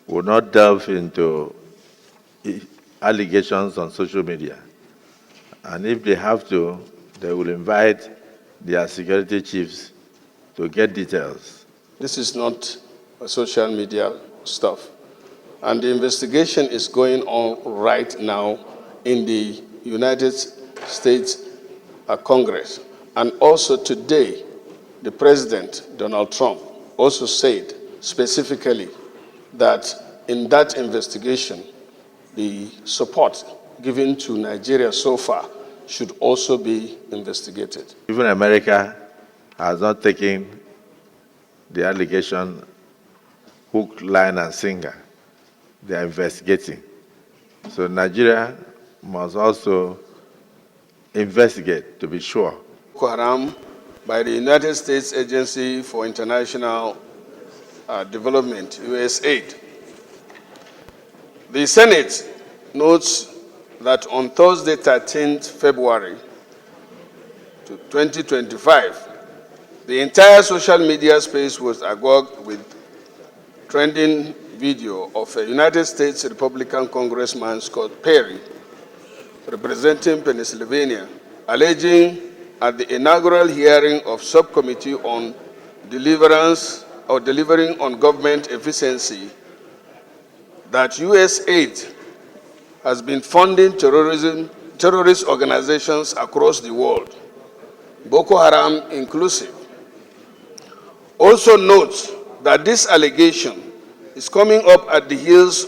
will not delve into allegations on social media. And if they have to, they will invite their security chiefs to get details. This is not a social media stuff. And the investigation is going on right now in the United States Congress. And also today, the President, Donald Trump, also said specifically that in that investigation, the support given to Nigeria so far should also be investigated. Even America has not taken the allegation hook, line, and sinker. They are investigating. So Nigeria must also investigate to be sure. Boko Haram by the United States Agency for International Development, USAID. The Senate notes that on Thursday, 13th February 2025, the entire social media space was agog with trending video of a United States Republican Congressman, Scott Perry, representing Pennsylvania, alleging at the inaugural hearing of Subcommittee on Delivering on Government Efficiency that USAID has been funding terrorist organizations across the world, Boko Haram inclusive. Also notes that this allegation is coming up at the heels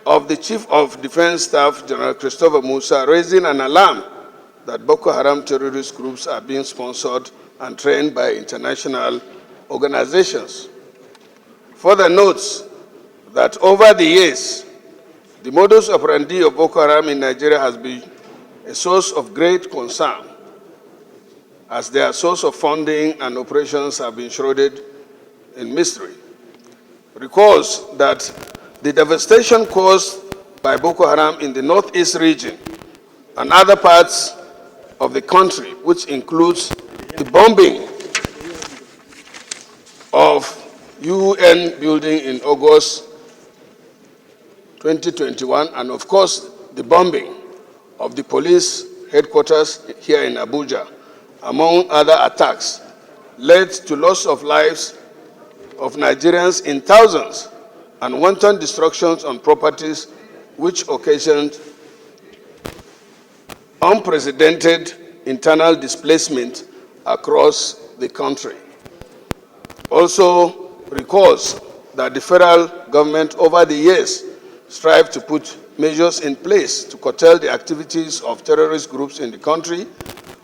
of the Chief of Defense Staff, General Christopher Musa, raising an alarm that Boko Haram terrorist groups are being sponsored and trained by international organizations. Further notes that over the years, the modus operandi of Boko Haram in Nigeria has been a source of great concern, as their source of funding and operations have been shrouded in mystery. Recalls that the devastation caused by Boko Haram in the northeast region and other parts of the country, which includes the bombing of UN building in August 2021, and of course, the bombing of the police headquarters here in Abuja, among other attacks, led to loss of lives of Nigerians in thousands and wanton destructions on properties, which occasioned unprecedented internal displacement across the country. Also recalls that the federal government over the years strived to put measures in place to curtail the activities of terrorist groups in the country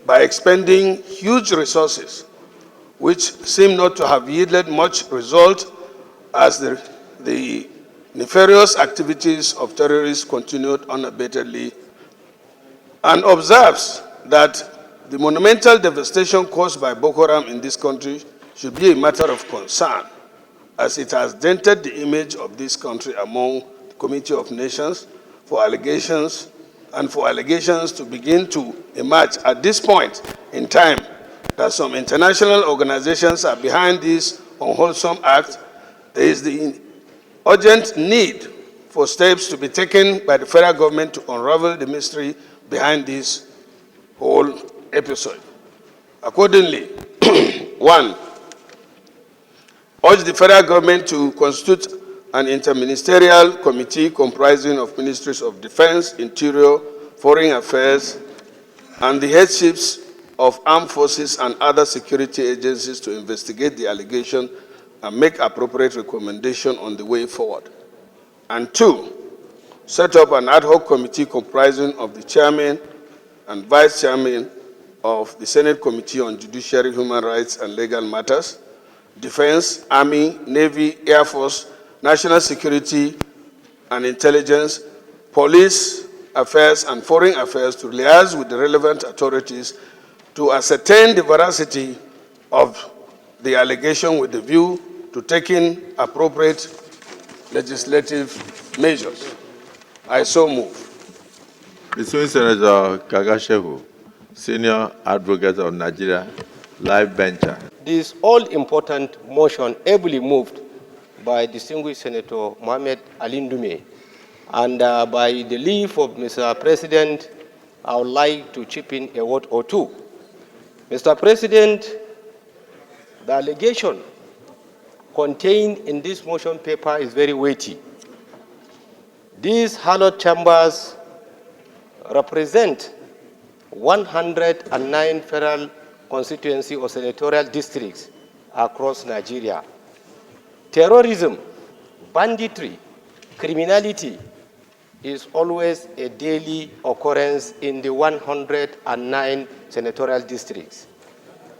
by expending huge resources, which seem not to have yielded much result as the nefarious activities of terrorists continued unabatedly, and observes that the monumental devastation caused by Boko Haram in this country should be a matter of concern, as it has dented the image of this country among the Committee of Nations for allegations to begin to emerge at this point in time that some international organizations are behind this unwholesome act. There is the urgent need for steps to be taken by the federal government to unravel the mystery behind this whole episode. Accordingly, 1, urge the federal government to constitute an interministerial committee comprising of Ministries of Defense, Interior, Foreign Affairs, and the headships of armed forces and other security agencies to investigate the allegation and make appropriate recommendation on the way forward. And 2, set up an ad hoc committee comprising of the chairman and vice chairman of the Senate Committee on Judiciary, Human Rights, and Legal Matters, Defense, Army, Navy, Air Force, National Security and Intelligence, Police Affairs, and Foreign Affairs to liaise with the relevant authorities to ascertain the veracity of the allegation with the view to taking appropriate legislative measures. I so move. Distinguished Senator Kagashehu, Senior Advocate of Nigeria, Live Venture. This all-important motion ably moved by distinguished Senator Mohamed Ali Ndume. And by the leave of Mr. President, I would like to chip in a word or two. Mr. President, the allegation contained in this motion paper is very weighty. These hallowed chambers represent 109 federal constituency or senatorial districts across Nigeria. Terrorism, banditry, criminality is always a daily occurrence in the 109 senatorial districts.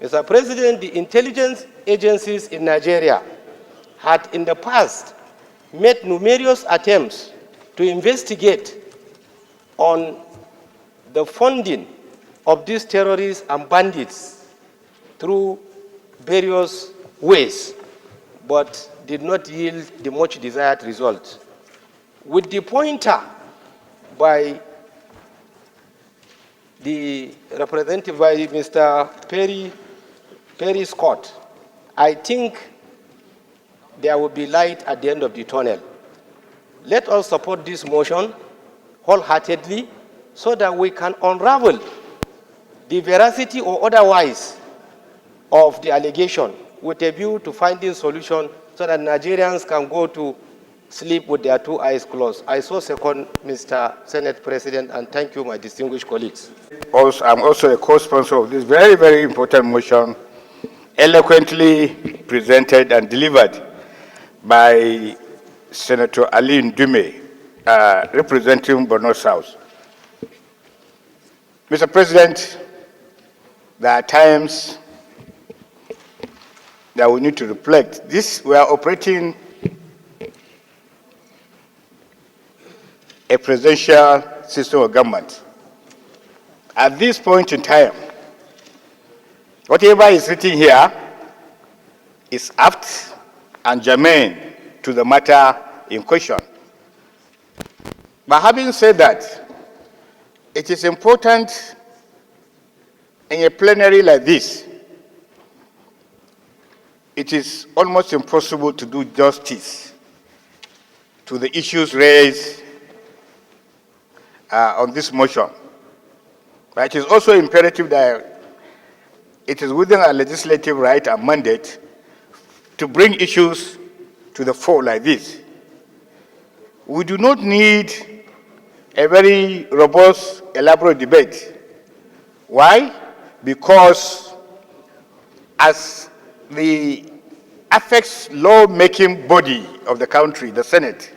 Mr. President, the intelligence agencies in Nigeria had in the past made numerous attempts to investigate on the funding of these terrorists and bandits through various ways, but did not yield the much desired result. With the pointer by the representative by Mr. Perry Scott, I think there will be light at the end of the tunnel. Let us support this motion wholeheartedly so that we can unravel the veracity or otherwise of the allegation with a view to finding solution so that Nigerians can go to sleep with their two eyes closed. I so second Mr. Senate President, and thank you, my distinguished colleagues. I'm also a co-sponsor of this very, very important motion, eloquently presented and delivered by Senator Ali Ndume, representing Borno South. Mr. President, there are times that we need to reflect. We are operating a presidential system of government. At this point in time, whatever is written here is apt and germane to the matter in question. But having said that, it is important in a plenary like this, it is almost impossible to do justice to the issues raised on this motion. But it is also imperative that it is within our legislative right and mandate to bring issues to the fore like this. We do not need a very robust, elaborate debate. Why? Because as the affects law-making body of the country, the Senate,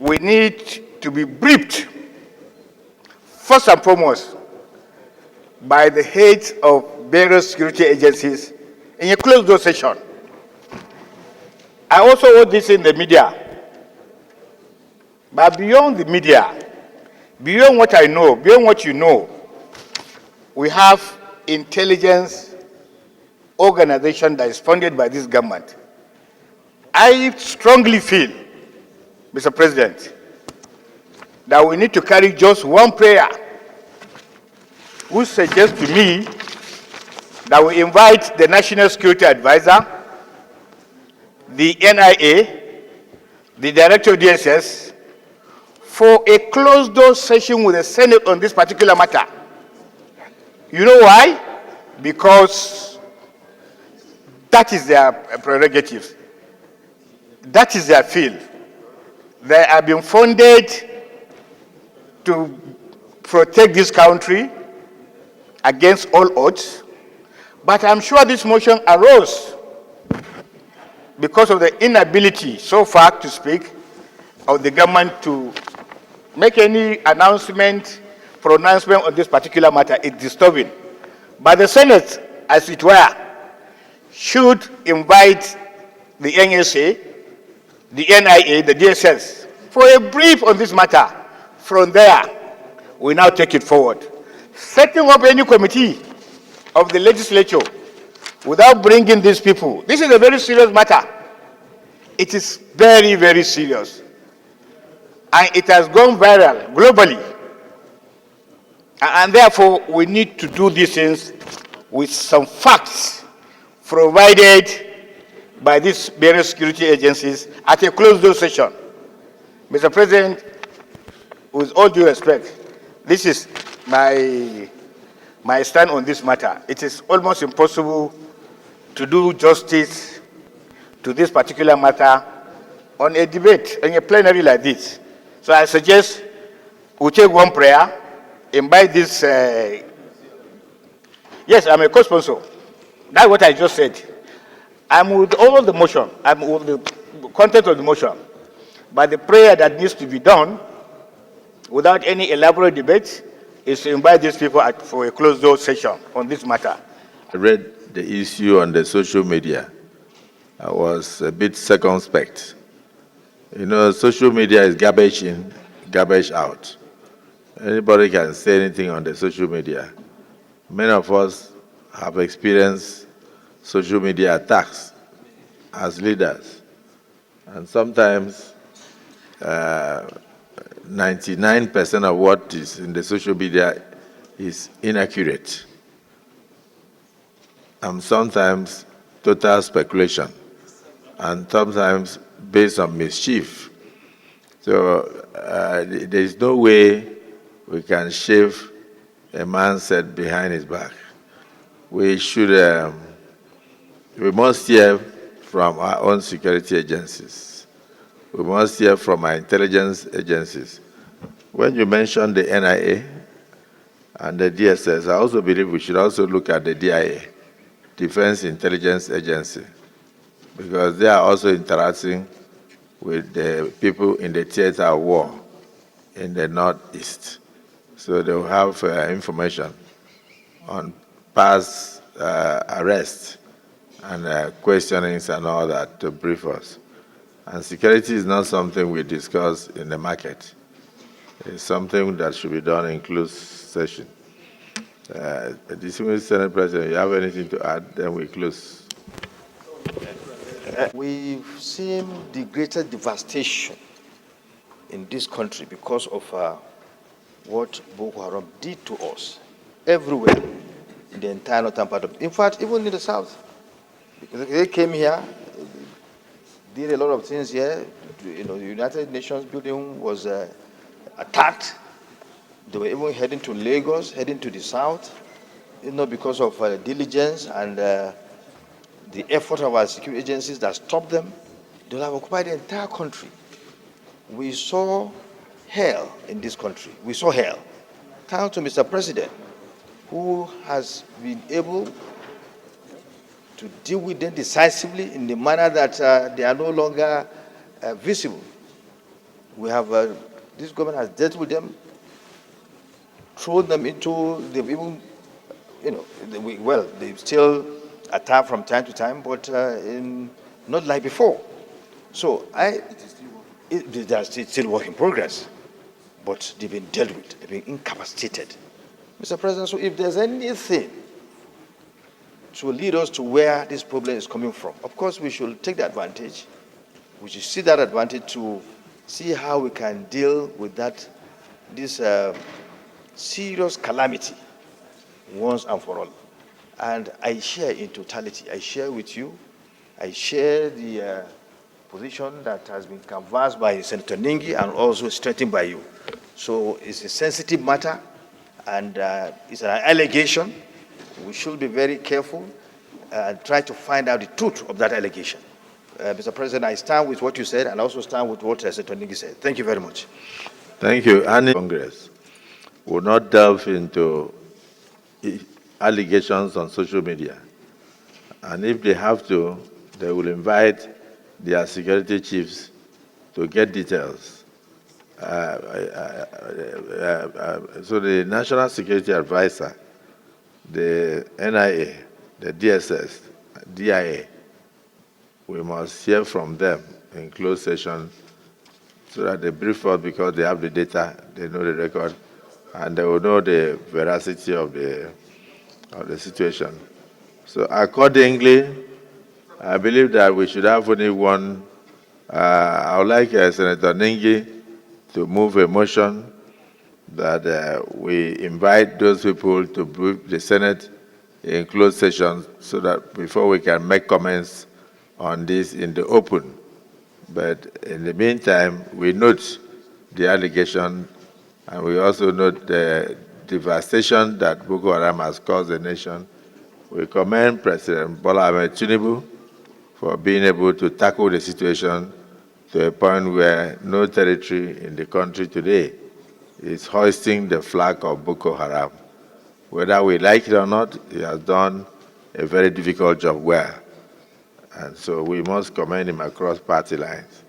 we need to be briefed, first and foremost, by the heads of various security agencies in a closed-door session. I also wrote this in the media. But beyond the media, beyond what I know, beyond what you know, we have intelligence organization that is funded by this government. I strongly feel, Mr. President, that we need to carry just one prayer, which suggests to me that we invite the National Security Advisor, the NIA, the Director of DSS, for a closed-door session with the Senate on this particular matter. You know why? Because that is their prerogative. That is their field. They have been funded to protect this country against all odds. But I'm sure this motion arose because of the inability, so far to speak, of the government to make any pronouncement on this particular matter. It's disturbing. But the Senate, as it were, should invite the NSA, the NIA, the DSS, for a brief on this matter. From there, we now take it forward. Setting up any committee of the legislature without bringing these people, this is a very serious matter. It is very, very serious. And it has gone viral globally. And therefore, we need to do these things with some facts, provided by these various security agencies at a closed-door session. Mr. President, with all due respect, this is my stand on this matter. It is almost impossible to do justice to this particular matter on a debate, in a plenary like this. So I suggest we take one prayer, invite this. Yes, I'm a co-sponsor. That's what I just said. I'm with all the motion. I'm with the content of the motion. But the prayer that needs to be done without any elaborate debate is to invite these people for a closed-door session on this matter. I read the issue on the social media. I was a bit circumspect. You know, social media is garbage in, garbage out. Anybody can say anything on the social media. Many of us have experienced social media attacks as leaders. And sometimes 99% of what is in the social media is inaccurate. And sometimes total speculation. And sometimes based on mischief. So there is no way we can shave a man's head behind his back. We should, we must hear from our own security agencies. We must hear from our intelligence agencies. When you mentioned the NIA and the DSS, I also believe we should also look at the DIA, Defense Intelligence Agency, because they are also interacting with the people in the theater of war in the Northeast. So they will have information on past arrests and questionings and all that to brief us. And security is not something we discuss in the market. It's something that should be done in closed session. Distinguished Senate President, you have anything to add? Then we close. We've seen the greatest devastation in this country because of what Boko Haram did to us everywhere in the entire northern part of, in fact, even in the south. Because they came here, did a lot of things here. You know, the United Nations building was attacked. They were even heading to Lagos, heading to the south, you know, because of diligence and the effort of our security agencies that stopped them. They have occupied the entire country. We saw hell in this country. We saw hell. Thanks to Mr. President, who has been able to deal with them decisively in the manner that they are no longer visible. We have, this government has dealt with them, thrown them into, they've even, you know, they still attack from time to time, but not like before. So it's still work in progress, but they've been dealt with, they've been incapacitated. Mr. President, so if there's anything to lead us to where this problem is coming from, of course we should take the advantage. We should see that advantage to see how we can deal with this serious calamity once and for all. And I share in totality, I share with you, I share the position that has been canvassed by Senator Ningi and also strengthened by you. So it's a sensitive matter and it's an allegation. We should be very careful and try to find out the truth of that allegation. Mr. President, I stand with what you said and also stand with what Senator Ningi said. Thank you very much. Thank you. And Congress will not delve into allegations on social media. And if they have to, they will invite their security chiefs to get details. So the National Security Advisor, the NIA, the DSS, DIA, we must hear from them in closed session so that they brief us because they have the data, they know the record, and they will know the veracity of the situation. So accordingly, I believe that we should have only one. I would like Senator Ningi to move a motion that we invite those people to brief the Senate in closed session so that before we can make comments on this in the open. But in the meantime, we note the allegation, and we also note the devastation that Boko Haram has caused the nation. We commend President Bola Ahmed Tinubu for being able to tackle the situation to a point where no territory in the country today is hoisting the flag of Boko Haram. Whether we like it or not, he has done a very difficult job well. And so we must commend him across party lines.